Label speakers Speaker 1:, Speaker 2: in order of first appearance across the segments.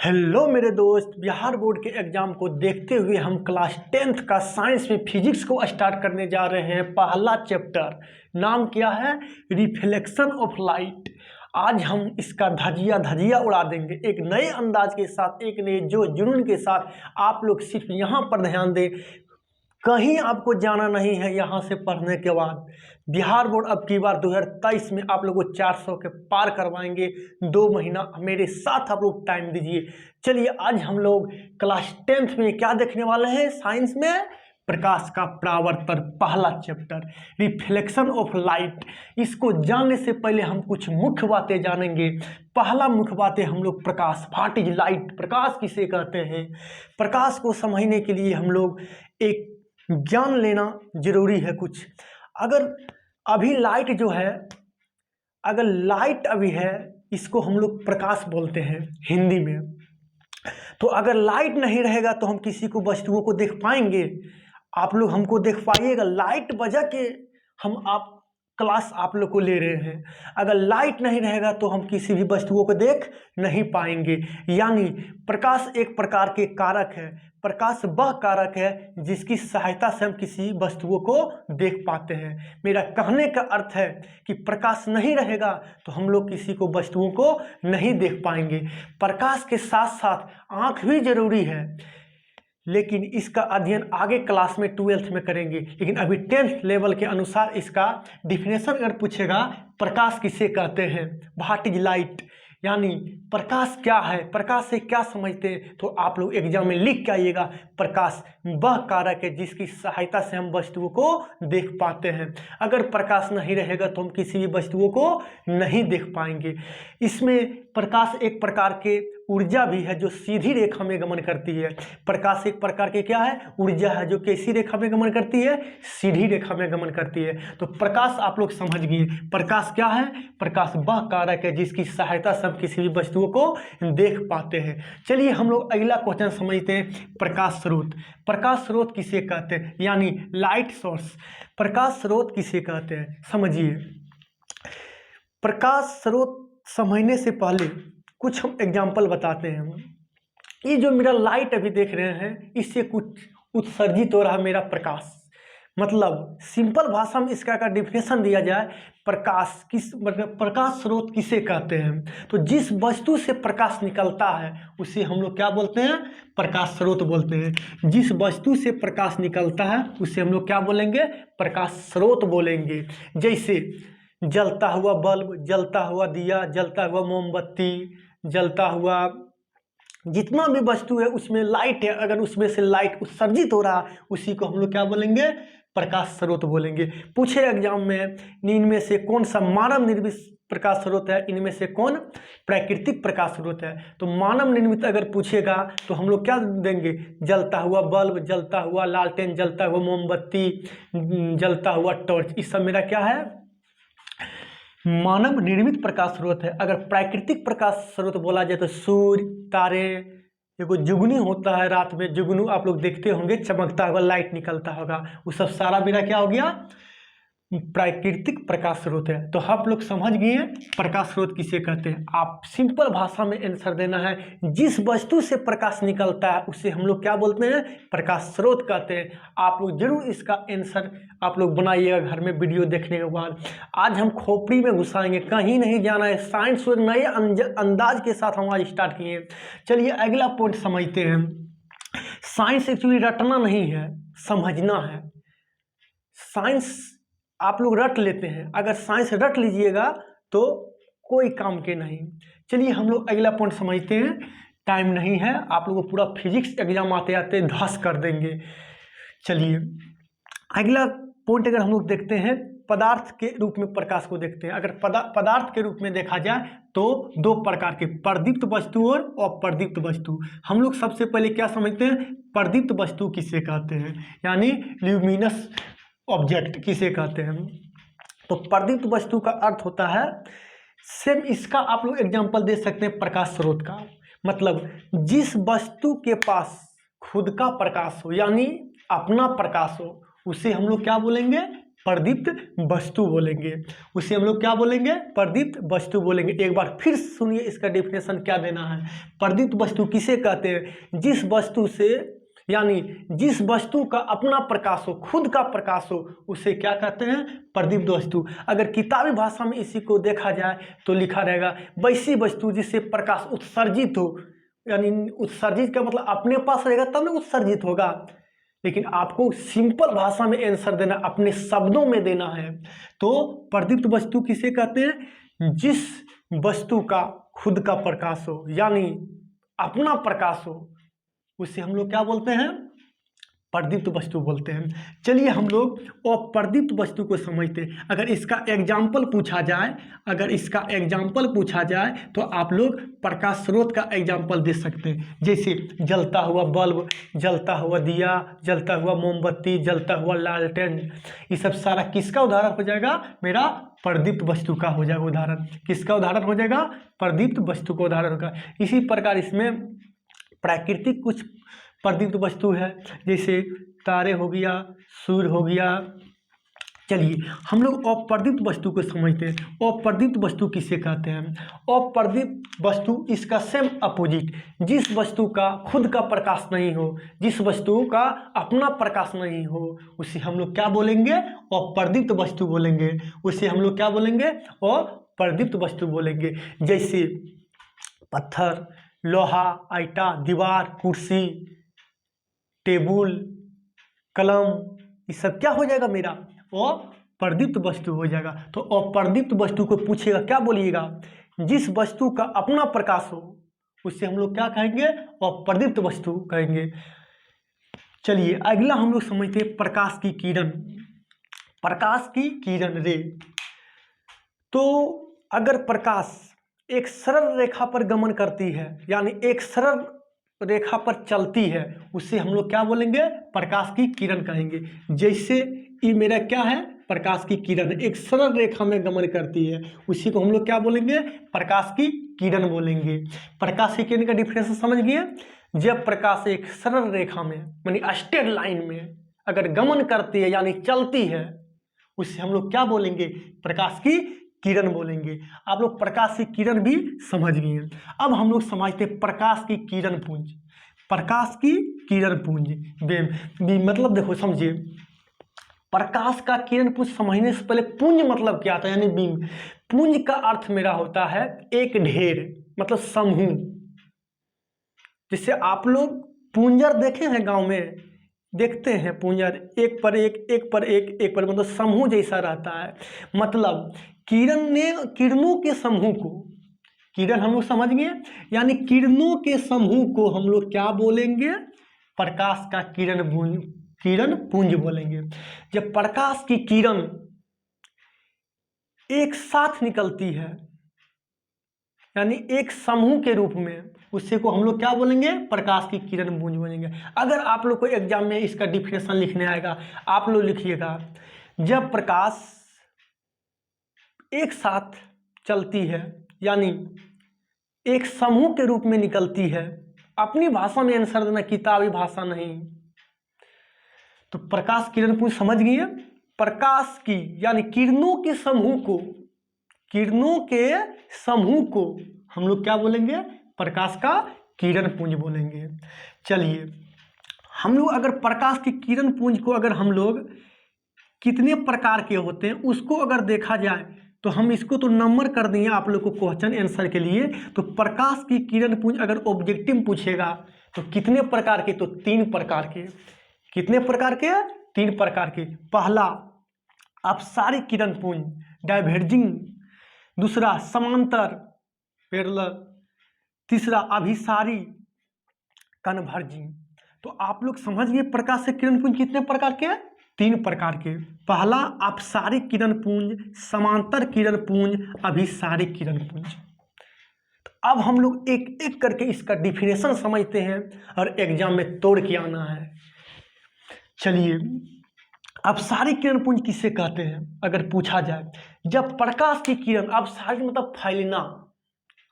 Speaker 1: Hello मेरे दोस्त, Bihar board के एग्जाम को देखते हुए हम क्लास 10th का साइंस में फिजिक्स को स्टार्ट करने जा रहे हैं। पहला चैप्टर नाम क्या है? Reflection of light. आज हम इसका धजिया धजिया उड़ा देंगे एक नए अंदाज के साथ, एक नए जो जुनून के साथ। आप लोग सिर्फ यहाँ पर ध्यान दें, कहीं आपको जाना नहीं है। यहाँ से पढ़ने के बाद बिहार बोर्ड अब की बार 2023 में आप लोगों को 400 के पार करवाएंगे। 2 महीना मेरे साथ आप लोग टाइम दीजिए। चलिए आज हम लोग क्लास 10th में क्या देखने वाले हैं? साइंस में प्रकाश का परावर्तन, पहला चैप्टर रिफ्लेक्शन ऑफ लाइट। इसको जानने से पहले हम कुछ मुख्य बातें जानेंगे। पहला मुख्य बातें हम लोग प्रकाश, व्हाट इज लाइट, प्रकाश किसे कहते हैं। प्रकाश को समझने के लिए हम लोग एक ज्ञान लेना जरूरी है कुछ। अगर अभी लाइट जो है, अगर लाइट अभी है, इसको हम लोग प्रकाश बोलते हैं हिंदी में। तो अगर लाइट नहीं रहेगा तो हम किसी को, वस्तुओं को देख पाएंगे? आप लोग हमको देख पाइएगा? लाइट बजा के हम आप क्लास आप लोग को ले रहे हैं। अगर लाइट नहीं रहेगा तो हम किसी भी वस्तुओं को देख नहीं पाएंगे। यानी प्रकाश एक प्रकार के कारक है। प्रकाश वह कारक है जिसकी सहायता से हम किसी वस्तुओं को देख पाते हैं। मेरा कहने का अर्थ है कि प्रकाश नहीं रहेगा तो हम लोग किसी को, वस्तुओं को नहीं देख पाएंगे। प्रकाश के साथ साथ आँख भी जरूरी है, लेकिन इसका अध्ययन आगे क्लास में 12th में करेंगे। लेकिन अभी 10th लेवल के अनुसार इसका डिफिनेशन अगर पूछेगा, प्रकाश किसे कहते हैं, व्हाट इज लाइट, यानी प्रकाश क्या है, प्रकाश से क्या समझते हैं, तो आप लोग एग्जाम में लिख के आइएगा। प्रकाश वह कारक है जिसकी सहायता से हम वस्तुओं को देख पाते हैं। अगर प्रकाश नहीं रहेगा तो हम किसी भी वस्तुओं को नहीं देख पाएंगे। इसमें प्रकाश एक प्रकार के ऊर्जा भी है जो सीधी रेखा में गमन करती है। प्रकाश एक प्रकार के क्या है? ऊर्जा है जो कैसी रेखा में गमन करती है? सीधी रेखा में गमन करती है। तो प्रकाश आप लोग समझ गए। प्रकाश क्या है? प्रकाश वह कारक है जिसकी सहायता से हम किसी भी वस्तुओं को देख पाते हैं। चलिए हम लोग अगला क्वेश्चन समझते हैं। प्रकाश स्रोत। प्रकाश स्रोत किसे कहते हैं, यानी लाइट सोर्स। प्रकाश स्रोत किसे कहते हैं, समझिए। प्रकाश स्रोत समझने से पहले कुछ हम एग्जाम्पल बताते हैं। ये जो मेरा लाइट अभी देख रहे हैं, इससे कुछ उत्सर्जित हो रहा मेरा प्रकाश। मतलब सिंपल भाषा में इसका अगर डिफिनेशन दिया जाए, प्रकाश किस, मतलब प्रकाश स्रोत किसे कहते हैं, तो जिस वस्तु से प्रकाश निकलता है उसे हम लोग क्या बोलते हैं? प्रकाश स्रोत बोलते हैं। जिस वस्तु से प्रकाश निकलता है उसे हम लोग क्या बोलेंगे? प्रकाश स्रोत बोलेंगे। जैसे जलता हुआ बल्ब, जलता हुआ दिया, जलता हुआ मोमबत्ती, जलता हुआ जितना भी वस्तु है उसमें लाइट है, अगर उसमें से लाइट उत्सर्जित हो रहा, उसी को हम लोग क्या बोलेंगे? प्रकाश स्रोत बोलेंगे। पूछे एग्जाम में, इनमें से कौन सा मानव निर्मित प्रकाश स्रोत है, इनमें से कौन प्राकृतिक प्रकाश स्रोत है? तो मानव निर्मित अगर पूछेगा तो हम लोग क्या देंगे? जलता हुआ बल्ब, जलता हुआ लालटेन, जलता हुआ मोमबत्ती, जलता हुआ टॉर्च, इस सब मेरा क्या है? मानव निर्मित प्रकाश स्रोत है। अगर प्राकृतिक प्रकाश स्रोत बोला जाए तो सूर्य, तारे, देखो जुगनू होता है, रात में जुगनू आप लोग देखते होंगे, चमकता होगा, लाइट निकलता होगा, वो सब सारा मेरा क्या हो गया? प्राकृतिक प्रकाश स्रोत है। तो आप लोग समझ गए प्रकाश स्रोत किसे कहते हैं। आप सिंपल भाषा में आंसर देना है। जिस वस्तु से प्रकाश निकलता है उसे हम लोग क्या बोलते हैं? प्रकाश स्रोत कहते हैं। आप लोग जरूर इसका आंसर आप लोग बनाइएगा घर में वीडियो देखने के बाद। आज हम खोपड़ी में घुसाएंगे, कहीं नहीं जाना है। साइंस को नए अंदाज के साथ हम आज स्टार्ट किए। चलिए अगला पॉइंट समझते हैं। साइंस एक्चुअली रटना नहीं है, समझना है। साइंस आप लोग रट लेते हैं, अगर साइंस रट लीजिएगा तो कोई काम के नहीं। चलिए हम लोग अगला पॉइंट समझते हैं। टाइम नहीं है, आप लोगों को पूरा फिजिक्स एग्जाम आते आते धस कर देंगे। चलिए अगला पॉइंट अगर हम लोग देखते हैं, पदार्थ के रूप में प्रकाश को देखते हैं। अगर पदार्थ के रूप में देखा जाए तो 2 प्रकार के, प्रदीप्त वस्तु और अप्रदीप्त वस्तु। हम लोग सबसे पहले क्या समझते हैं? प्रदीप्त वस्तु किसे कहते हैं, यानी ल्यूमिनस ऑब्जेक्ट किसे कहते हैं। तो प्रदीप्त वस्तु का अर्थ होता है, सेम इसका आप लोग एग्जांपल दे सकते हैं प्रकाश स्रोत का। मतलब जिस वस्तु के पास खुद का प्रकाश हो, यानी अपना प्रकाश हो, उसे हम लोग क्या बोलेंगे? प्रदीप्त वस्तु बोलेंगे। उसे हम लोग क्या बोलेंगे? प्रदीप्त वस्तु बोलेंगे। एक बार फिर सुनिए इसका डेफिनेशन क्या देना है। प्रदीप्त वस्तु किसे कहते हैं? जिस वस्तु से, यानी जिस वस्तु का अपना प्रकाश हो, खुद का प्रकाश हो, उसे क्या कहते हैं? प्रदीप्त वस्तु। अगर किताबी भाषा में इसी को देखा जाए तो लिखा रहेगा वैसी वस्तु जिससे प्रकाश उत्सर्जित हो, यानी उत्सर्जित का मतलब अपने पास रहेगा तब ना उत्सर्जित होगा। लेकिन आपको सिंपल भाषा में आंसर देना, अपने शब्दों में देना है। तो प्रदीप्त वस्तु किसे कहते हैं? जिस वस्तु का खुद का प्रकाश हो, यानी अपना प्रकाश हो, उसे हम लोग क्या बोलते हैं? प्रदीप्त वस्तु बोलते हैं। चलिए हम लोग अप्रदीप्त वस्तु को समझते हैं। अगर इसका एग्जाम्पल पूछा जाए तो आप लोग प्रकाश स्रोत का एग्जाम्पल दे सकते हैं। जैसे जलता हुआ बल्ब, जलता हुआ दिया, जलता हुआ मोमबत्ती, जलता हुआ लालटेन, ये सब सारा किसका उदाहरण हो जाएगा? मेरा प्रदीप्त वस्तु का हो जाएगा उदाहरण। किसका उदाहरण हो जाएगा? प्रदीप्त वस्तु का उदाहरण होगा। इसी प्रकार इसमें प्राकृतिक कुछ प्रदीप्त वस्तु है, जैसे तारे हो गया, सूर्य हो गया। चलिए हम लोग अप्रदीप्त वस्तु को समझते हैं। अप्रदीप्त वस्तु किसे कहते हैं? अप्रदीप्त वस्तु इसका सेम अपोजिट, जिस वस्तु का खुद का प्रकाश नहीं हो, जिस वस्तु का अपना प्रकाश नहीं हो, उसे हम लोग क्या बोलेंगे? अप्रदीप्त वस्तु बोलेंगे। उसे हम लोग क्या बोलेंगे? अप्रदीप्त वस्तु बोलेंगे। जैसे पत्थर, लोहा, ईंटा, दीवार, कुर्सी, टेबुल, कलम, ये सब क्या हो जाएगा? मेरा अप्रदीप्त वस्तु हो जाएगा। तो अप्रदीप्त वस्तु को पूछेगा क्या बोलिएगा? जिस वस्तु का अपना प्रकाश हो, उससे हम लोग क्या कहेंगे? अप्रदीप्त वस्तु कहेंगे। चलिए अगला हम लोग समझते हैं प्रकाश की किरण। प्रकाश की किरण रे। तो अगर प्रकाश एक सरल रेखा पर गमन करती है, यानी एक सरल रेखा पर चलती है, उससे हम लोग क्या बोलेंगे? प्रकाश की किरण कहेंगे। जैसे ये मेरा क्या है? प्रकाश की किरण एक सरल रेखा में गमन करती है, उसी को हम लोग क्या बोलेंगे? प्रकाश की किरण बोलेंगे। प्रकाश की किरण का डिफरेंस समझ गए? जब प्रकाश एक सरल रेखा में, यानी स्ट्रेट लाइन में अगर गमन करती है, यानी चलती है, उससे हम लोग क्या बोलेंगे? प्रकाश की किरण बोलेंगे। आप लोग प्रकाश की किरण भी समझ गए। अब हम लोग समझते हैं प्रकाश की किरण पुंज। प्रकाश की किरण पुंज मतलब देखो समझिए, प्रकाश का किरण पुंज समझने से पहले पुंज मतलब क्या था, यानी बीम। पुंज का अर्थ मेरा होता है एक ढेर, मतलब समूह। जिससे आप लोग पुंजर देखे हैं, गांव में देखते हैं पुंजर, एक पर एक, एक पर एक, एक पर, मतलब समूह जैसा रहता है। मतलब किरणों के समूह को, किरण हम लोग समझ गए, यानी किरणों के समूह को हम लोग क्या बोलेंगे? प्रकाश का किरण पुंज बोलेंगे। जब प्रकाश की किरण एक साथ निकलती है, यानी एक समूह के रूप में, उसी को हम लोग क्या बोलेंगे? प्रकाश की किरण पुंज बोलेंगे। अगर आप लोग को एग्जाम में इसका डिफिनेशन लिखने आएगा, आप लोग लिखिएगा, जब प्रकाश एक साथ चलती है, यानी एक समूह के रूप में निकलती है, अपनी भाषा में आंसर देना, किताबी भाषा नहीं। तो प्रकाश किरण पुंज समझ गए? प्रकाश की, यानी किरणों के समूह को हम लोग क्या बोलेंगे? प्रकाश का किरण पुंज बोलेंगे। चलिए हम लोग अगर प्रकाश की किरण पुंज को, अगर हम लोग कितने प्रकार के होते हैं उसको अगर देखा जाए, तो हम इसको तो नंबर कर दिए आप लोग को क्वेश्चन आंसर के लिए। तो प्रकाश की किरण पुंज अगर ऑब्जेक्टिव पूछेगा तो कितने प्रकार के? तो 3 प्रकार के। कितने प्रकार के? 3 प्रकार के। पहला अपसारिक किरण पुंज, डाइवर्जिंग। दूसरा समांतर, पैरेलल। तीसरा अभिसारी, कन्वर्जिंग। तो आप लोग समझ गए प्रकाश से किरण पुंज कितने प्रकार के हैं? 3 प्रकार के। पहला अपसारिक किरण पुंज, समांतर किरण पुंज, अभिसारिक किरण पुंज। तो अब हम लोग एक एक करके इसका डिफिनेशन समझते हैं और एग्जाम में तोड़ के आना है। चलिए अपसारिक किरण पुंज किसे कहते हैं अगर पूछा जाए? जब प्रकाश की किरण, अपसारिक मतलब फैलना,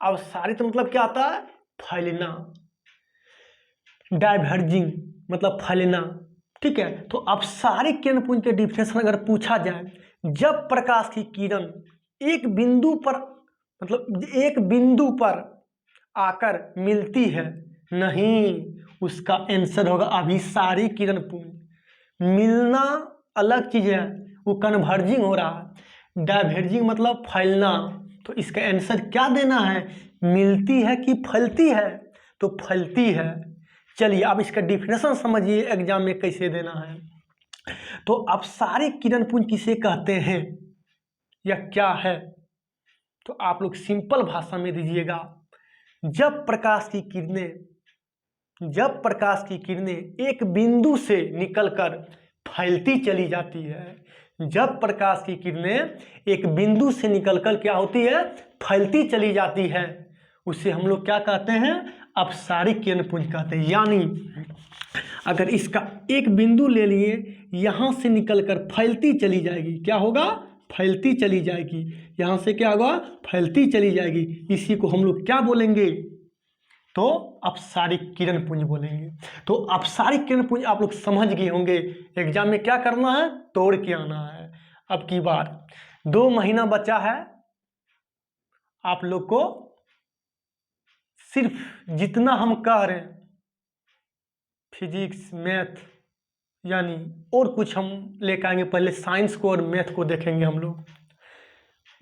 Speaker 1: अपसारिक मतलब क्या आता है? फैलना। डाइवर्जिंग मतलब फैलना, ठीक है। तो अब सारे किरण पुंज के डिफिनेशन अगर पूछा जाए, जब प्रकाश की किरण एक बिंदु पर, मतलब एक बिंदु पर आकर मिलती है, नहीं, उसका आंसर होगा अभिसारी किरण पुंज। मिलना अलग चीज है, वो कन्वर्जिंग हो रहा है। डाइवर्जिंग मतलब फैलना। तो इसका आंसर क्या देना है, मिलती है कि फैलती है, तो फैलती है। चलिए अब इसका डिफिनेशन समझिए एग्जाम में कैसे देना है। तो अब सारे किरण पुंज किसे कहते हैं या क्या है, तो आप लोग सिंपल भाषा में दीजिएगा। जब प्रकाश की किरणें एक बिंदु से निकलकर फैलती चली जाती है, जब प्रकाश की किरणें एक बिंदु से निकलकर क्या होती है, फैलती चली जाती है, उसे हम लोग क्या कहते हैं, अपसारिक किरण पुंज कहते हैं। यानी अगर इसका एक बिंदु ले लिए, यहाँ से निकलकर फैलती चली जाएगी, क्या होगा, फैलती चली जाएगी। यहाँ से क्या होगा, फैलती चली जाएगी। इसी को हम लोग क्या बोलेंगे, तो अपसारिक किरण पुंज बोलेंगे। तो अपसारिक किरण पुंज आप लोग समझ गए होंगे। एग्जाम में क्या करना है, तोड़ के आना है। अब की बार 2 महीना बचा है, आप लोग को सिर्फ जितना हम कह रहे हैं, फिजिक्स, मैथ, यानी और कुछ हम लेकर आएंगे। पहले साइंस को और मैथ को देखेंगे हम लोग,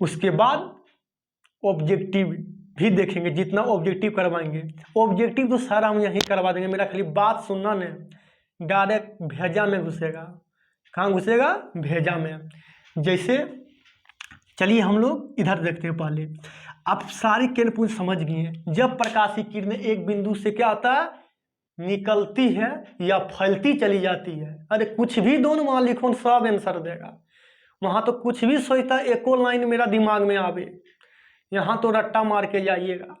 Speaker 1: उसके बाद ऑब्जेक्टिव भी देखेंगे, जितना ऑब्जेक्टिव करवाएंगे। ऑब्जेक्टिव तो सारा हम यहीं करवा देंगे, मेरा खाली बात सुनना ने, डायरेक्ट भेजा में घुसेगा। कहाँ घुसेगा, भेजा में। जैसे चलिए हम लोग इधर देखते हैं पहले। आप सारी किरण पुंज समझ गए हैं। जब प्रकाश की किरणें एक बिंदु से क्या होता है, निकलती है या फैलती चली जाती है। अरे कुछ भी दोनों वहाँ लिखो, सब आंसर देगा। वहाँ तो कुछ भी सोचता है, एको लाइन मेरा दिमाग में आवे, यहाँ तो रट्टा मार के जाइएगा,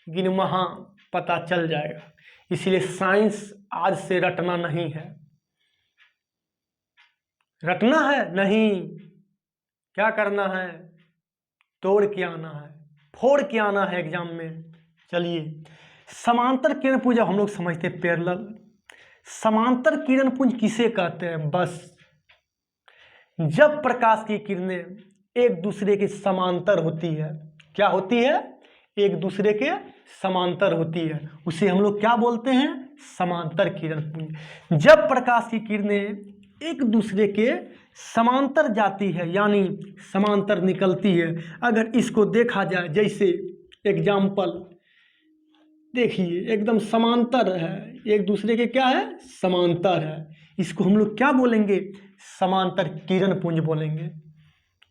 Speaker 1: लेकिन वहाँ पता चल जाएगा। इसलिए साइंस आज से रटना नहीं है। रटना है नहीं, क्या करना है, तोड़ के आना है, फोड़ के आना है एग्जाम में। चलिए समांतर किरण पुंज हम लोग समझते हैं, पैरेलल। समांतर किरण पुंज किसे कहते हैं, बस जब प्रकाश की किरणें एक दूसरे के समांतर होती है, क्या होती है, एक दूसरे के समांतर होती है, उसे हम लोग क्या बोलते हैं, समांतर किरण पुंज। जब प्रकाश की किरणें एक दूसरे के समांतर जाती है, यानी समांतर निकलती है। अगर इसको देखा जाए, जैसे एग्जाम्पल देखिए, एकदम समांतर है, एक दूसरे के क्या है, समांतर है। इसको हम लोग क्या बोलेंगे, समांतर किरण पुंज बोलेंगे।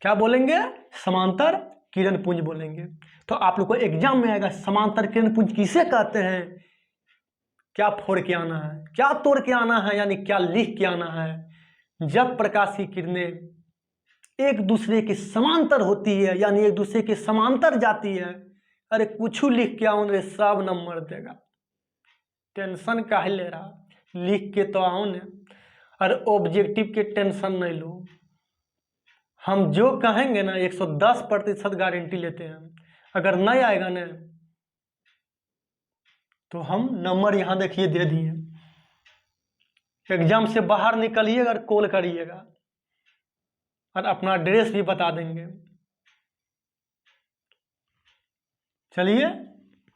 Speaker 1: क्या बोलेंगे, समांतर किरण पुंज बोलेंगे। तो आप लोग को एग्जाम में आएगा, समांतर किरण पुंज किसे कहते हैं, क्या फोड़ के आना है, क्या तोड़ के आना है, यानी क्या लिख के आना है। जब प्रकाश की किरणें एक दूसरे के समांतर होती है, यानी एक दूसरे के समांतर जाती है। अरे कुछ लिख के आओ रे, सब नंबर देगा, टेंशन काहे ले रहा, लिख के तो आओ ने। अरे ऑब्जेक्टिव के टेंशन नहीं लो, हम जो कहेंगे ना 110% गारंटी लेते हैं। अगर नहीं आएगा ना तो हम नंबर यहाँ देखिए दे दिए। एग्जाम से बाहर निकलिएगा और कॉल करिएगा, और अपना एड्रेस भी बता देंगे। चलिए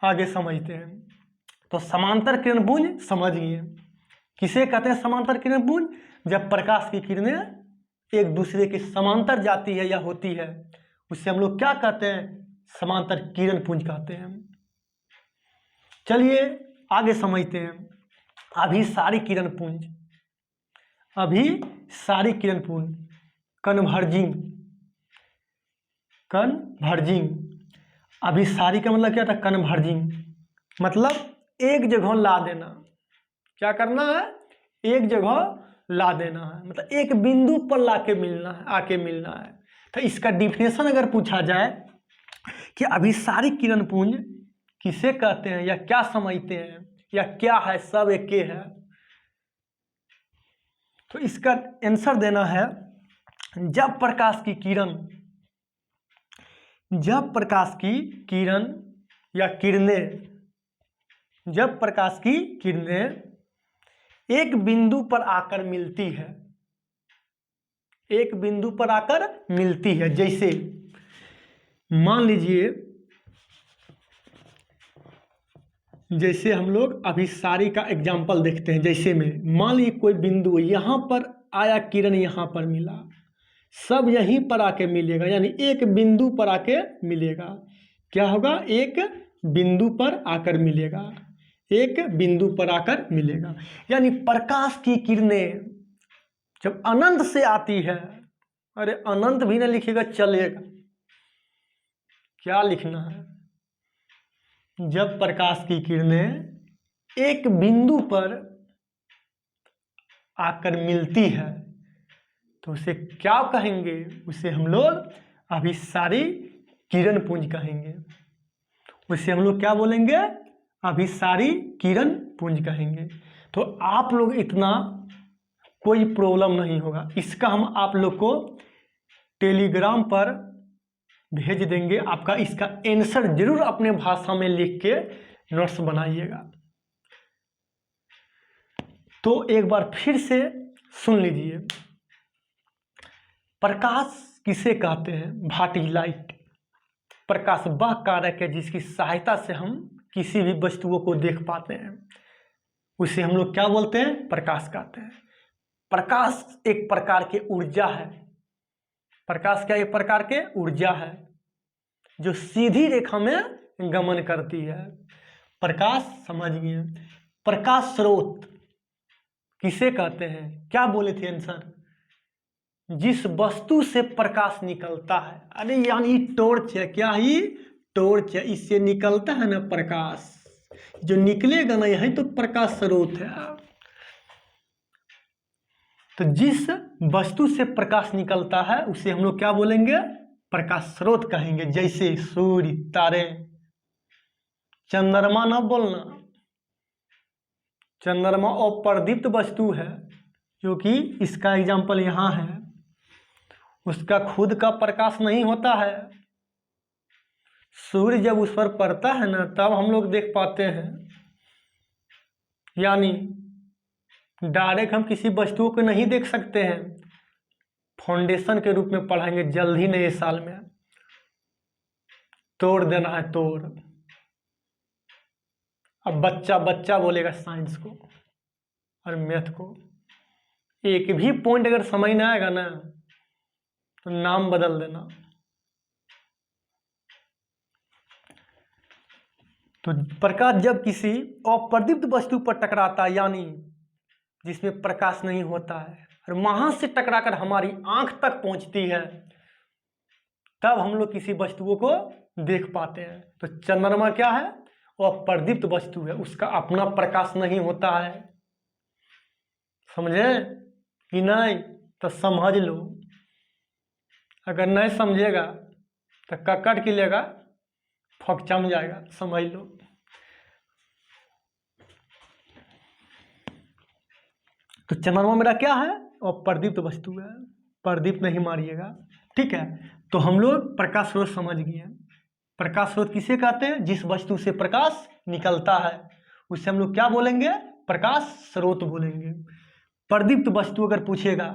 Speaker 1: आगे समझते हैं। तो समांतर किरण पुंज समझ गए, किसे कहते हैं समांतर किरण पुंज, जब प्रकाश की किरणें एक दूसरे के समांतर जाती है या होती है, उससे हम लोग क्या कहते हैं, समांतर किरण पुंज कहते हैं। चलिए आगे समझते हैं। अभिसारी किरण पुंज, अभिसारी किरण पुंज, कन्वर्जिंग, कन्वर्जिंग। अभिसारी का मतलब क्या था, कन्वर्जिंग, मतलब एक जगह ला देना। क्या करना है, एक जगह ला देना है, मतलब एक बिंदु पर लाके मिलना है, आके मिलना है। तो इसका डिफिनेशन अगर पूछा जाए कि अभिसारी किरण पुंज किसे कहते हैं या क्या समझते हैं या क्या है, सब एक है। तो इसका आंसर देना है, जब प्रकाश की किरण, जब प्रकाश की किरण या किरणें, जब प्रकाश की किरणें एक बिंदु पर आकर मिलती है, एक बिंदु पर आकर मिलती है। जैसे मान लीजिए, जैसे हम लोग अभिसारी का एग्जाम्पल देखते हैं। जैसे में मान लीजिए कोई बिंदु यहाँ पर आया, किरण यहाँ पर मिला, सब यहीं पर आके मिलेगा, यानी एक बिंदु पर आके मिलेगा। क्या होगा? एक बिंदु पर आकर मिलेगा, एक बिंदु पर आकर मिलेगा। यानी प्रकाश की किरणें जब अनंत से आती है, अरे अनंत भी ना लिखेगा चलेगा, क्या लिखना है? जब प्रकाश की किरणें एक बिंदु पर आकर मिलती है तो उसे क्या कहेंगे? उसे हम लोग अभिसारी किरण पुंज कहेंगे। उसे हम लोग क्या बोलेंगे? अभिसारी किरण पुंज कहेंगे। तो आप लोग इतना कोई प्रॉब्लम नहीं होगा। इसका हम आप लोग को टेलीग्राम पर भेज देंगे। आपका इसका आंसर जरूर अपने भाषा में लिख के नोट्स बनाइएगा। तो एक बार फिर से सुन लीजिए, प्रकाश किसे कहते हैं? भाटी लाइट। प्रकाश वह कारक है जिसकी सहायता से हम किसी भी वस्तुओं को देख पाते हैं, उसे हम लोग क्या बोलते हैं? प्रकाश कहते हैं। प्रकाश एक प्रकार के ऊर्जा है। प्रकाश क्या? एक प्रकार के ऊर्जा है जो सीधी रेखा में गमन करती है। प्रकाश समझिए। प्रकाश स्रोत किसे कहते हैं? क्या बोले थे आंसर? जिस वस्तु से प्रकाश निकलता है। अरे यानी टॉर्च है। क्या ही? टॉर्च है। इससे निकलता है ना प्रकाश, जो निकलेगा ना यही तो प्रकाश स्रोत है। तो जिस वस्तु से प्रकाश निकलता है उसे हम लोग क्या बोलेंगे? प्रकाश स्रोत कहेंगे। जैसे सूर्य, तारे, चंद्रमा ना बोलना, चंद्रमा अप्रदीप्त वस्तु है, क्योंकि इसका एग्जाम्पल यहाँ है। उसका खुद का प्रकाश नहीं होता है। सूर्य जब उस पर पड़ता है ना तब हम लोग देख पाते हैं। यानी डायरेक्ट हम किसी वस्तुओं को नहीं देख सकते हैं। फाउंडेशन के रूप में पढ़ाएंगे जल्द ही नए साल में। तोड़ देना है, तोड़। अब बच्चा बच्चा बोलेगा साइंस को और मैथ को। एक भी पॉइंट अगर समझ ना आएगा ना तो नाम बदल देना। तो प्रकाश जब किसी अप्रदीप्त वस्तु पर टकराता है, यानी जिसमें प्रकाश नहीं होता है, और वहां से टकराकर हमारी आंख तक पहुंचती है, तब हम लोग किसी वस्तुओं को देख पाते हैं। तो चंद्रमा क्या है? वो अप्रदीप्त वस्तु है, उसका अपना प्रकाश नहीं होता है। समझे कि नहीं? तो समझ लो। अगर नहीं समझेगा तो ककड़ की लेगा, फकचम जाएगा। समझ लो। तो चंद्रमा मेरा क्या है? और प्रदीप्त वस्तु है। प्रदीप नहीं मारिएगा, ठीक है? तो हम लोग प्रकाश स्रोत समझ गए। प्रकाश स्रोत किसे कहते हैं? जिस वस्तु से प्रकाश निकलता है उसे हम लोग क्या बोलेंगे? प्रकाश स्रोत बोलेंगे। प्रदीप्त वस्तु अगर पूछेगा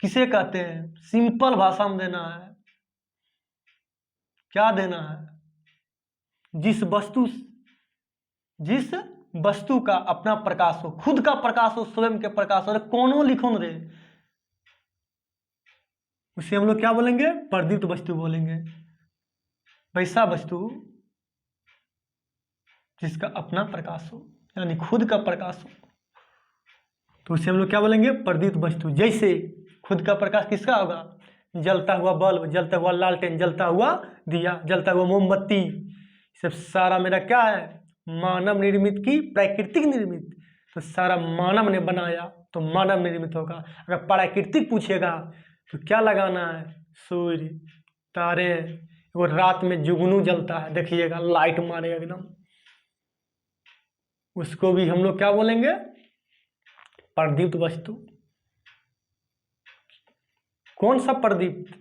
Speaker 1: किसे कहते हैं? सिंपल भाषा में देना है। क्या देना है? जिस वस्तु का अपना प्रकाश हो, खुद का प्रकाश हो, स्वयं के प्रकाश हो। अरे कौनों लिखो रे, उसे हम लोग क्या बोलेंगे? प्रदीप्त वस्तु बोलेंगे। वैसा वस्तु जिसका अपना प्रकाश हो, यानी खुद का प्रकाश हो, तो उसे हम लोग क्या बोलेंगे? प्रदीप्त वस्तु। जैसे खुद का प्रकाश किसका होगा? जलता हुआ बल्ब, जलता हुआ लालटेन, जलता हुआ दिया, जलता हुआ मोमबत्ती। सब सारा मेरा क्या है? मानव निर्मित की प्राकृतिक निर्मित। तो सारा मानव ने बनाया तो मानव निर्मित होगा। अगर प्राकृतिक पूछेगा तो क्या लगाना है? सूर्य, तारे, वो रात में जुगनू जलता है, देखिएगा लाइट मारेगा एकदम, उसको भी हम लोग क्या बोलेंगे? प्रदीप्त वस्तु। कौन सा प्रदीप्त?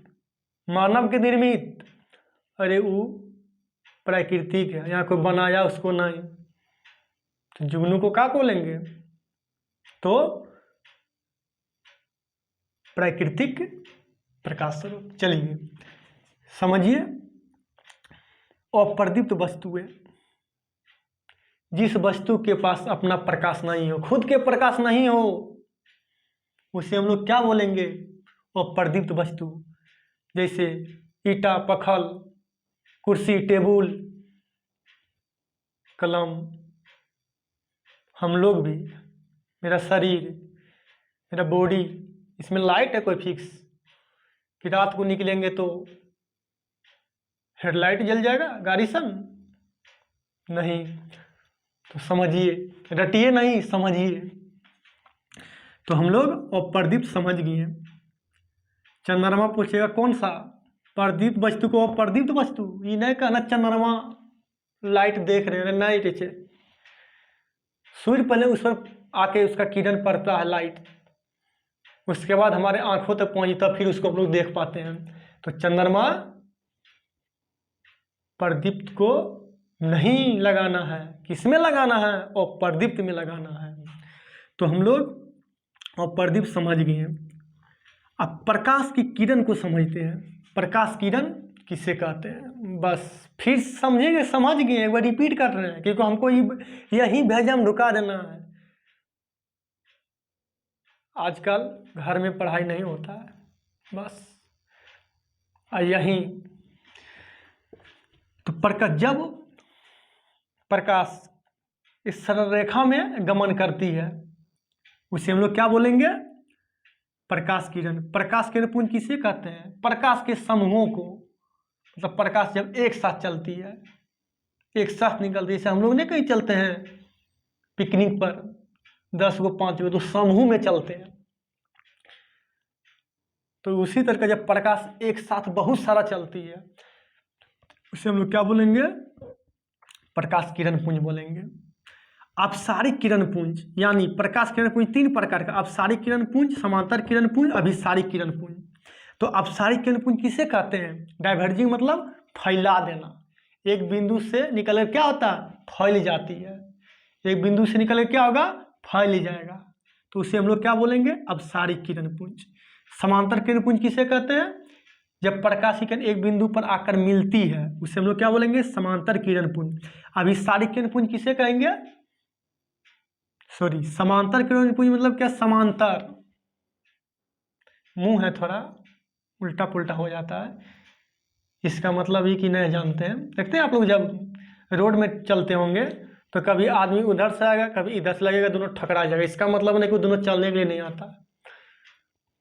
Speaker 1: मानव के निर्मित। अरे वो प्राकृतिक है, यहाँ कोई बनाया उसको नहीं। तो जुगनू को क्या बोलेंगे? तो प्राकृतिक प्रकाश स्वरूप। चलिए समझिए, अप्रदीप्त वस्तुएं, जिस वस्तु के पास अपना प्रकाश नहीं हो, खुद के प्रकाश नहीं हो, उसे हम लोग क्या बोलेंगे? अप्रदीप्त वस्तु। जैसे ईटा, पत्थर, कुर्सी, टेबुल, कलम, हम लोग भी, मेरा शरीर, मेरा बॉडी, इसमें लाइट है कोई फिक्स कि रात को निकलेंगे तो हेडलाइट जल जाएगा गाड़ी सन? नहीं। तो समझिए, रटिए नहीं, समझिए। तो हम लोग अप्रदीप्त समझ गए। चंद्रमा पूछेगा कौन सा? प्रदीप्त वस्तु को अप्रदीप्त वस्तु। ये नहीं कहना चंद्रमा लाइट देख रहे हैं, नहीं टीचे। सूर्य पहले उस पर आके उसका किरण पड़ता है, लाइट, उसके बाद हमारे आंखों तक पहुंची, तब फिर उसको हम लोग देख पाते हैं। तो चंद्रमा प्रदीप्त को नहीं लगाना है, किसमें लगाना है? अप्रदीप्त में लगाना है। तो हम लोग अप्रदीप्त समझ गए। अब प्रकाश की किरण को समझते हैं। प्रकाश किरण किसे कहते हैं? बस फिर समझेंगे, समझ गए, एक बार रिपीट कर रहे हैं क्योंकि हमको यही भेजा में ढुका देना है। आजकल घर में पढ़ाई नहीं होता है, बस यही। तो जब प्रकाश इस सरल रेखा में गमन करती है, उसे हम लोग क्या बोलेंगे? प्रकाश किरण। प्रकाश किरण पुंज किसे कहते हैं? प्रकाश के समूहों को, मतलब प्रकाश जब एक साथ चलती है, एक साथ निकलती है, जैसे हम लोग नहीं कहीं चलते हैं पिकनिक पर 10 गो 5 गो, तो समूह में चलते हैं। तो उसी तरह का जब प्रकाश एक साथ बहुत सारा चलती है, उसे हम लोग क्या बोलेंगे? प्रकाश किरण पुंज बोलेंगे। अपसारिक किरण पुंज, यानी प्रकाश किरण पुंज 3 प्रकार का: अपसारिक किरण पुंज, समांतर किरण पुंज, अभिसारिक किरण पुंज। तो अपसारिक किरण पुंज किसे कहते हैं? डाइवर्जिंग मतलब फैला देना। एक बिंदु से निकलकर क्या होता है? फैल जाती है। एक बिंदु से निकलकर क्या होगा? फैल जाएगा। तो उसे हम लोग क्या बोलेंगे? अपसारिक किरण पुंज। समांतर किरण पुंज किसे कहते हैं? जब प्रकाश की किरण एक बिंदु पर आकर मिलती है, उसे हम लोग क्या बोलेंगे? समांतर किरण पुंज। अभिसारिक किरण पुंज किसे कहेंगे? सॉरी, समांतर किरण पुंज मतलब क्या? समांतर, मुंह है थोड़ा उल्टा पुल्टा हो जाता है, इसका मतलब ही कि नहीं जानते हैं। देखते हैं आप लोग जब रोड में चलते होंगे तो कभी आदमी उधर से आएगा, कभी इधर से लगेगा, दोनों टकरा जाएगा। इसका मतलब नहीं कि दोनों चलने के लिए नहीं आता।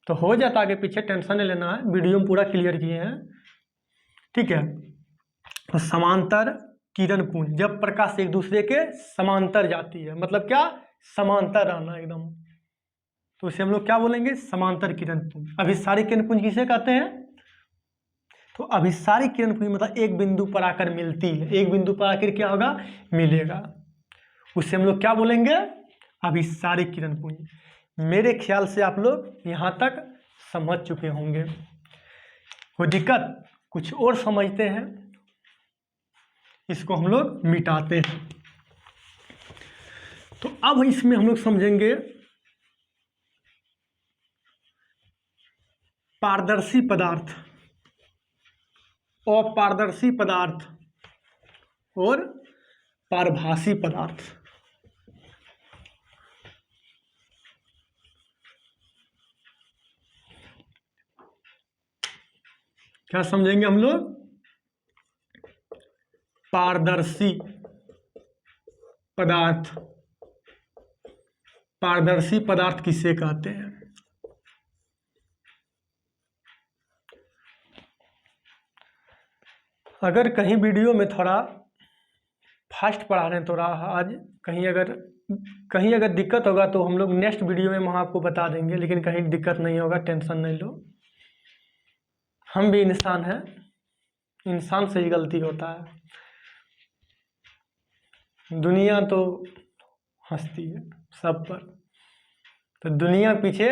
Speaker 1: तो हो जाता आगे पीछे, टेंशन नहीं लेना है, वीडियो में पूरा क्लियर किए हैं, ठीक है। तो समांतर किरण पुंज, जब प्रकाश एक दूसरे के समांतर जाती है, मतलब क्या? समांतर रहना एकदम, तो उसे हम लोग क्या बोलेंगे? समांतर किरण पुंज। अभिसारिक किरण पुंज किसे कहते हैं? तो अभिसारिक किरण पुंज मतलब एक बिंदु पर आकर मिलती है, एक बिंदु पर आकर क्या होगा? मिलेगा, उसे हम लोग क्या बोलेंगे? अभिसारिक किरण पुंज। मेरे ख्याल से आप लोग यहाँ तक समझ चुके होंगे। कोई दिक्कत? कुछ और समझते हैं, इसको हम लोग मिटाते हैं। तो अब इसमें हम लोग समझेंगे पारदर्शी पदार्थ, अपारदर्शी पदार्थ और पारभासी पदार्थ। क्या समझेंगे हम लोग? पारदर्शी पदार्थ। पारदर्शी पदार्थ किसे कहते हैं? अगर कहीं वीडियो में थोड़ा फास्ट पढ़ा रहे हैं थोड़ा, आज कहीं अगर दिक्कत होगा तो हम लोग नेक्स्ट वीडियो में वहाँ आपको बता देंगे, लेकिन कहीं दिक्कत नहीं होगा, टेंशन नहीं लो। हम भी इंसान हैं, इंसान से ही गलती होता है। दुनिया तो हंसती है सब पर, तो दुनिया पीछे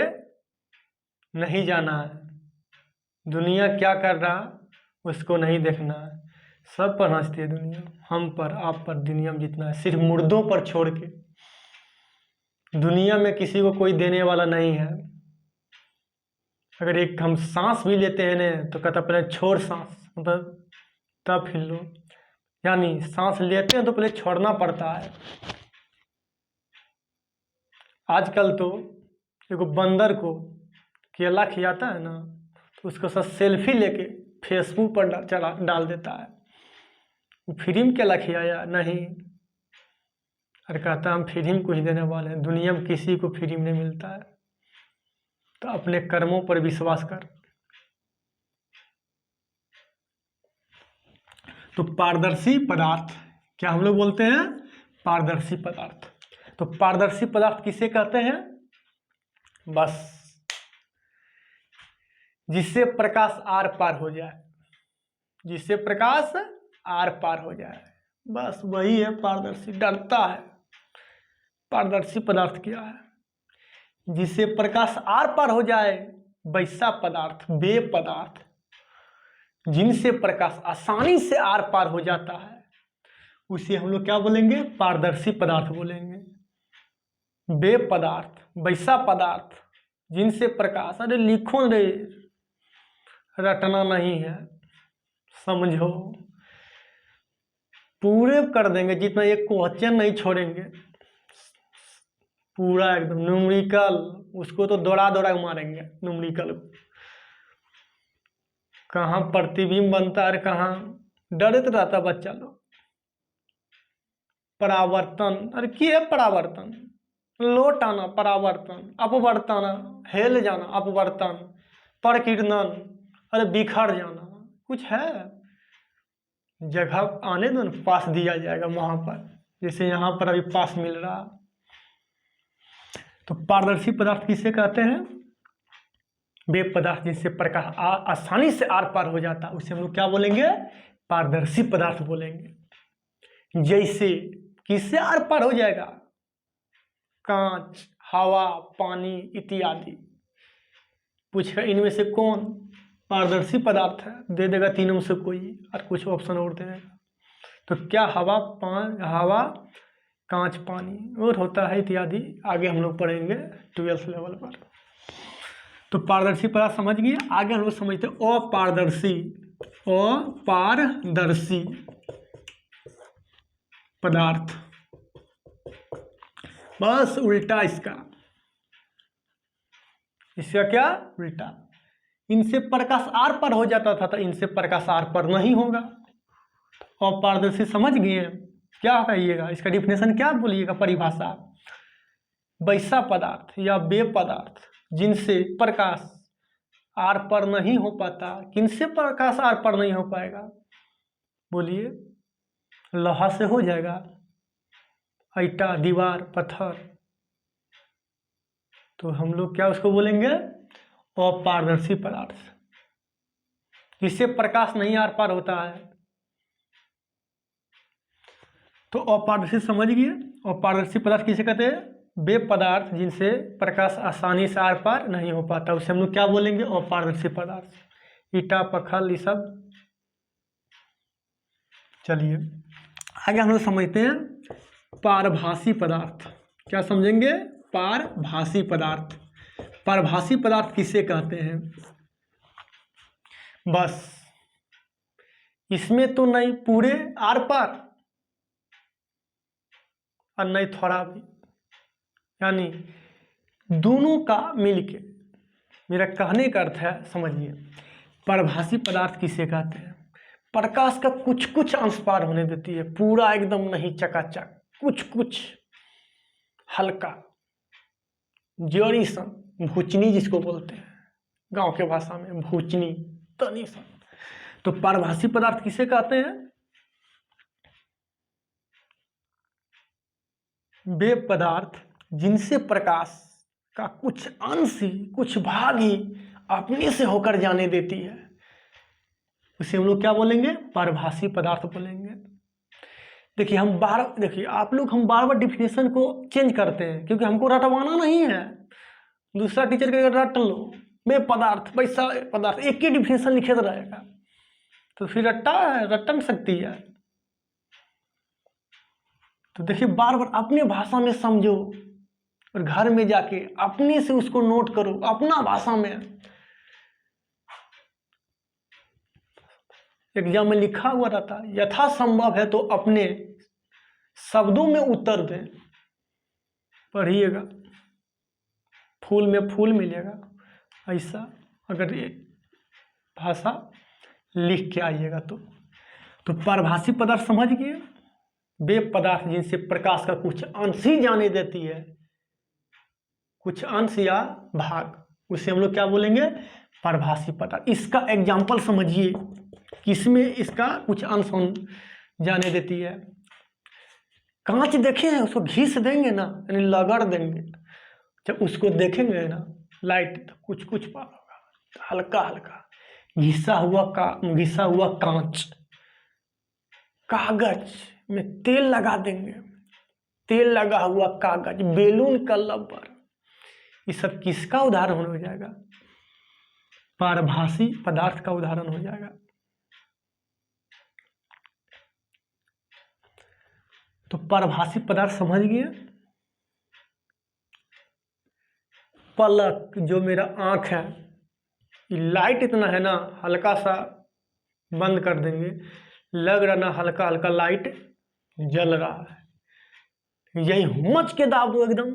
Speaker 1: नहीं जाना है, दुनिया क्या कर रहा उसको नहीं देखना है। सब पर हंसती है दुनिया, हम पर, आप पर, दुनिया में जितना है, सिर्फ मुर्दों पर छोड़ के। दुनिया में किसी को कोई देने वाला नहीं है। अगर एक हम सांस भी लेते हैं ना तो कहता पहले छोड़ सांस, मतलब तब फिर लो। यानी सांस लेते हैं तो पहले छोड़ना पड़ता है। आजकल तो एगो बंदर को केला खिलाता है ना तो उसको सब सेल्फी लेके फेसबुक पर डाल देता है। वो फ्री में केला खिलाया नहीं, और कहता हम फ्री में कुछ देने वाले हैं। दुनिया में किसी को फ्री में नहीं मिलता है। तो अपने कर्मों पर विश्वास कर। तो पारदर्शी पदार्थ, क्या हम लोग बोलते हैं? पारदर्शी पदार्थ। तो पारदर्शी पदार्थ किसे कहते हैं? बस जिससे प्रकाश आर पार हो जाए, जिससे प्रकाश आर पार हो जाए, बस वही है पारदर्शी। डरता है। पारदर्शी पदार्थ क्या है? जिससे प्रकाश आर पार हो जाए, वैसा पदार्थ, वे पदार्थ जिनसे प्रकाश आसानी से आर पार हो जाता है, उसे हम लोग क्या बोलेंगे? पारदर्शी पदार्थ बोलेंगे। वे पदार्थ, वैसा पदार्थ जिनसे प्रकाश, अरे लिखो रे, रटना नहीं है, समझो। पूरे कर देंगे, जितना एक क्वेश्चन नहीं छोड़ेंगे, पूरा एकदम न्यूमेरिकल। उसको तो दौड़ा दौड़ा मारेंगे न्यूमेरिकल को। कहाँ प्रतिबिंब बनता है, कहाँ डरते रहता बच्चा लोग। परावर्तन, अरे क्या है परावर्तन? लोट आना परावर्तन, अपवर्तन हेल जाना अपवर्तन, परकीर्णन अरे बिखर जाना। कुछ है? जगह आने दो ना, पास दिया जाएगा वहाँ पर, जैसे यहाँ पर अभी पास मिल रहा। तो पारदर्शी पदार्थ किसे कहते हैं? वे पदार्थ जिससे प्रकाश आसानी से आर पार हो जाता, उसे हम लोग क्या बोलेंगे? पारदर्शी पदार्थ बोलेंगे। जैसे किससे आर पार हो जाएगा? कांच, हवा, पानी इत्यादि। पूछेगा इनमें से कौन पारदर्शी पदार्थ है? दे देगा तीनों में से कोई, और कुछ ऑप्शन और दे देगा। तो क्या हवा, हवा, कांच, पानी और होता है इत्यादि, आगे हम लोग पढ़ेंगे 12th लेवल पर। तो पारदर्शी पदार्थ समझ गए। आगे हम लोग समझते हैं अपारदर्शी। अपारदर्शी पदार्थ, बस उल्टा इसका। इसका क्या उल्टा? इनसे प्रकाश आर पार हो जाता था, तो इनसे प्रकाश आर पार नहीं होगा। अपारदर्शी समझ गए? क्या कहिएगा इसका डिफिनेशन, क्या बोलिएगा परिभाषा? वैसा पदार्थ या वे पदार्थ जिनसे प्रकाश आर पार नहीं हो पाता। किनसे प्रकाश आर पार नहीं हो पाएगा? बोलिए। लोहा से हो जाएगा, ईटा, दीवार, पत्थर। तो हम लोग क्या उसको बोलेंगे? अपारदर्शी पदार्थ, जिससे प्रकाश नहीं आर पार होता है। तो अपारदर्शी समझ गए। अपारदर्शी पदार्थ किसे कहते हैं? वे पदार्थ जिनसे प्रकाश आसानी से आर पार नहीं हो पाता, उसे हम लोग क्या बोलेंगे? अपारदर्शी पदार्थ। ईटा, पत्थर, ये सब। चलिए आगे हम लोग समझते हैं पारभासी पदार्थ। क्या समझेंगे? पारभासी पदार्थ। पारभासी पदार्थ किसे कहते हैं? बस इसमें तो नहीं पूरे आर पार, और नहीं थोड़ा भी, यानी दोनों का मिलके। मेरा कहने का अर्थ है, समझिए, पारभासी पदार्थ किसे कहते हैं? प्रकाश का कुछ कुछ अंश पार होने देती है, पूरा एकदम नहीं चकाचक, कुछ कुछ हल्का, जरी सा, भूचनी जिसको बोलते हैं गांव के भाषा में, भूचनी, तनी सा। तो पारभासी पदार्थ किसे कहते हैं? वे पदार्थ जिनसे प्रकाश का कुछ अंश ही, कुछ भाग ही अपने से होकर जाने देती है, उसे हम लोग क्या बोलेंगे? पारभासी पदार्थ बोलेंगे। देखिए हम आप लोग हम बार बार डिफिनेशन को चेंज करते हैं, क्योंकि हमको रटवाना नहीं है। दूसरा टीचर के रट लो, वे पदार्थ, वैसा पदार्थ, एक ही डिफिनेशन लिखे तो रहेगा, तो फिर रटन सकती है। तो देखिए बार बार अपने भाषा में समझो, और घर में जाके अपने से उसको नोट करो अपना भाषा में। एग्जाम में लिखा हुआ रहता है, यथासंभव है तो अपने शब्दों में उत्तर दें। पढ़िएगा, फूल में फूल मिलेगा, ऐसा अगर ये भाषा लिख के आइएगा तो पारभासी पदार्थ समझ गए। वे पदार्थ जिनसे प्रकाश का कुछ अंश ही जाने देती है, कुछ अंश या भाग, उसे हम लोग क्या बोलेंगे, पारभासी पदार्थ। इसका एग्जाम्पल समझिए, किसमें इसका कुछ अंश जाने देती है। कांच देखे हैं, उसको घिस देंगे ना, यानी लगड़ देंगे, जब उसको देखेंगे ना लाइट, तो कुछ कुछ पार होगा, हल्का हल्का घिसा हुआ कांच। कागज में तेल लगा देंगे, तेल लगा हुआ कागज, बेलून का रबर, ये सब किसका उदाहरण हो जाएगा, पारभासी पदार्थ का उदाहरण हो जाएगा। तो पारभासी पदार्थ समझ गए। पलक, जो मेरा आँख है, लाइट इतना है ना, हल्का सा बंद कर देंगे, लग रहा ना हल्का हल्का लाइट जल रहा है, यही हुमच के दाबो एकदम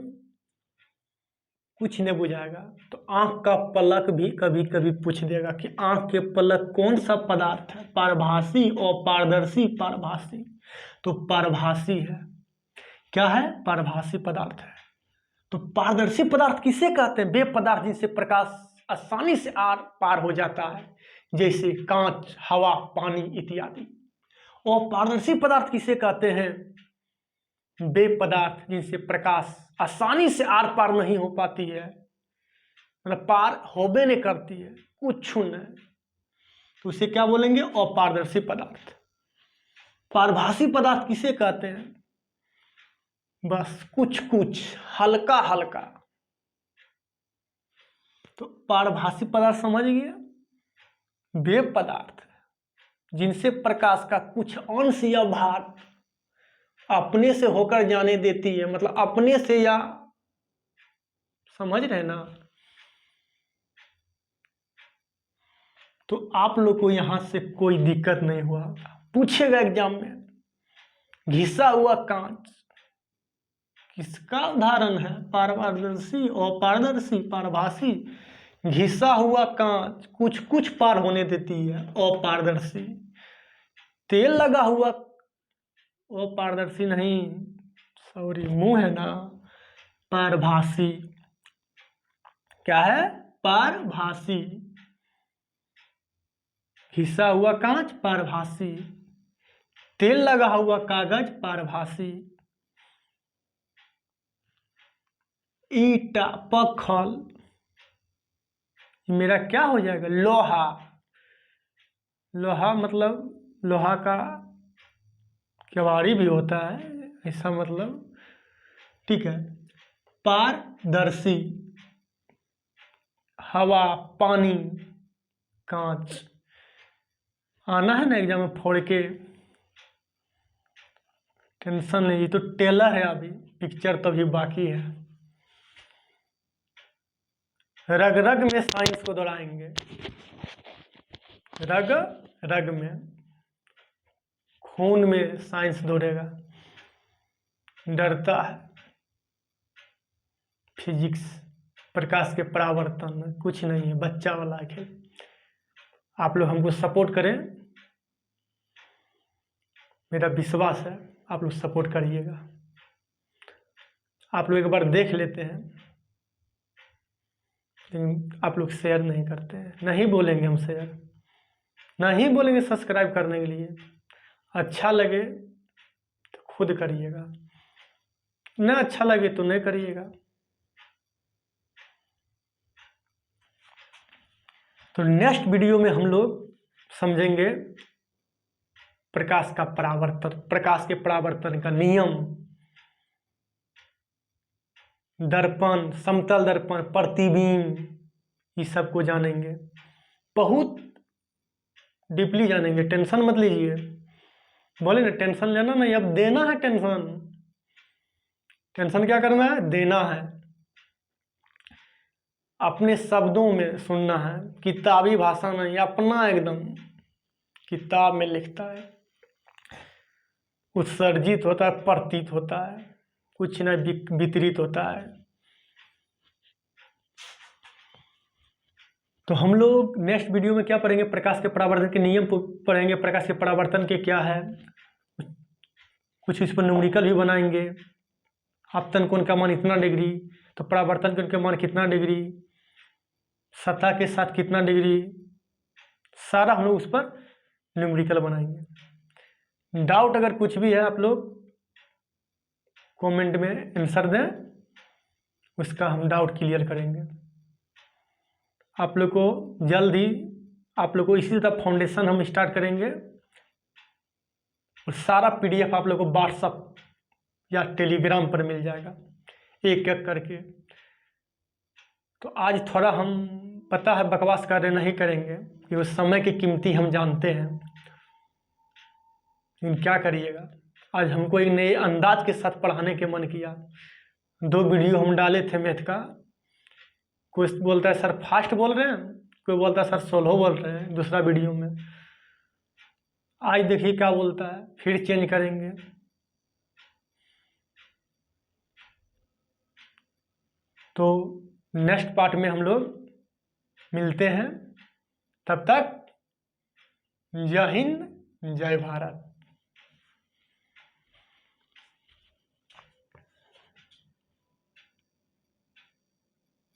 Speaker 1: कुछ नहीं बुझाएगा। तो आँख का पलक भी कभी कभी पूछ देगा कि आँख के पलक कौन सा पदार्थ है, पारभासी और पारदर्शी। पारभासी तो पारभासी है, क्या है, पारभासी पदार्थ है। तो पारदर्शी पदार्थ किसे कहते हैं, वे पदार्थ जिनसे प्रकाश आसानी से आर पार हो जाता है, जैसे कांच, हवा, पानी इत्यादि। और पारदर्शी पदार्थ किसे कहते हैं, वे पदार्थ जिनसे प्रकाश आसानी से आर पार नहीं हो पाती है, मतलब पार होबे नहीं करती है, कुछ नहीं, तो उसे क्या बोलेंगे, अपारदर्शी पदार्थ। पारभासी पदार्थ किसे कहते हैं, बस कुछ कुछ हल्का हल्का। तो पारभासी पदार्थ समझ गए, वे पदार्थ जिनसे प्रकाश का कुछ अंश या भाग अपने से होकर जाने देती है, मतलब अपने से, या समझ रहे ना। तो आप लोग को यहां से कोई दिक्कत नहीं हुआ, पूछेगा एग्जाम में, घिसा हुआ कांच किसका उदाहरण है, पारदर्शी और पारदर्शी, पारभासी। घिसा हुआ कांच कुछ कुछ पार होने देती है, अपारदर्शी। तेल लगा हुआ, अपारदर्शी नहीं, सॉरी मुंह है ना, पारभासी। क्या है, पारभासी। घिसा हुआ कांच पारभासी, तेल लगा हुआ कागज पारभासी। ईटा, पत्थर, मेरा क्या हो जाएगा, लोहा। लोहा मतलब लोहा का केवाड़ी भी होता है, ऐसा मतलब, ठीक है। पारदर्शी, हवा, पानी, कांच। आना है ना एग्जाम में फोड़ के, टेंशन नहीं, ये तो टेलर है, अभी पिक्चर तो अभी बाकी है। रग रग में साइंस को दौड़ाएंगे, रग रग में, खून में साइंस दौड़ेगा। डरता है फिजिक्स, प्रकाश के परावर्तन में कुछ नहीं है, बच्चा वाला खेल। आप लोग हमको सपोर्ट करें, मेरा विश्वास है आप लोग सपोर्ट करिएगा। आप लोग एक बार देख लेते हैं, लेकिन आप लोग शेयर नहीं करते हैं, नहीं बोलेंगे हम शेयर, नहीं बोलेंगे सब्सक्राइब करने के लिए। अच्छा लगे तो खुद करिएगा, न अच्छा लगे तो नहीं करिएगा। तो नेक्स्ट वीडियो में हम लोग समझेंगे प्रकाश का परावर्तन, प्रकाश के परावर्तन का नियम, दर्पण, समतल दर्पण, प्रतिबिंब, इस सब को जानेंगे, बहुत डीपली जानेंगे। टेंशन मत लीजिए, बोले ना टेंशन लेना नहीं, अब देना है टेंशन। टेंशन क्या करना है, देना है। अपने शब्दों में सुनना है, किताबी भाषा नहीं, अपना एकदम किताब में लिखता है, उत्सर्जित होता है, प्रतीत होता है, कुछ न वितरित होता है। तो हम लोग नेक्स्ट वीडियो में क्या पढ़ेंगे, प्रकाश के परावर्तन के नियम पढ़ेंगे, प्रकाश के परावर्तन के क्या है, कुछ इस पर न्यूमेरिकल भी बनाएंगे। आपतन कोण का मान इतना डिग्री, तो परावर्तन कोण का मान कितना डिग्री, सतह के साथ कितना डिग्री, सारा हम लोग उस पर न्यूमेरिकल बनाएंगे। डाउट अगर कुछ भी है आप लोग कमेंट में आंसर दें, उसका हम डाउट क्लियर करेंगे। आप लोग को जल्द ही आप लोग को इसी तरह फाउंडेशन हम स्टार्ट करेंगे, और सारा पीडीएफ आप लोग को व्हाट्सअप या टेलीग्राम पर मिल जाएगा एक एक करके। तो आज थोड़ा हम पता है बकवास कार्य नहीं करेंगे, कि उस समय की कीमती हम जानते हैं, लेकिन क्या करिएगा, आज हमको एक नए अंदाज के साथ पढ़ाने के मन किया। 2 वीडियो हम डाले थे मैथ का, कोई बोलता है सर फास्ट बोल रहे हैं, कोई बोलता है सर स्लो बोल रहे हैं दूसरा वीडियो में। आज देखिए क्या बोलता है, फिर चेंज करेंगे। तो नेक्स्ट पार्ट में हम लोग मिलते हैं, तब तक जय हिंद जय भारत।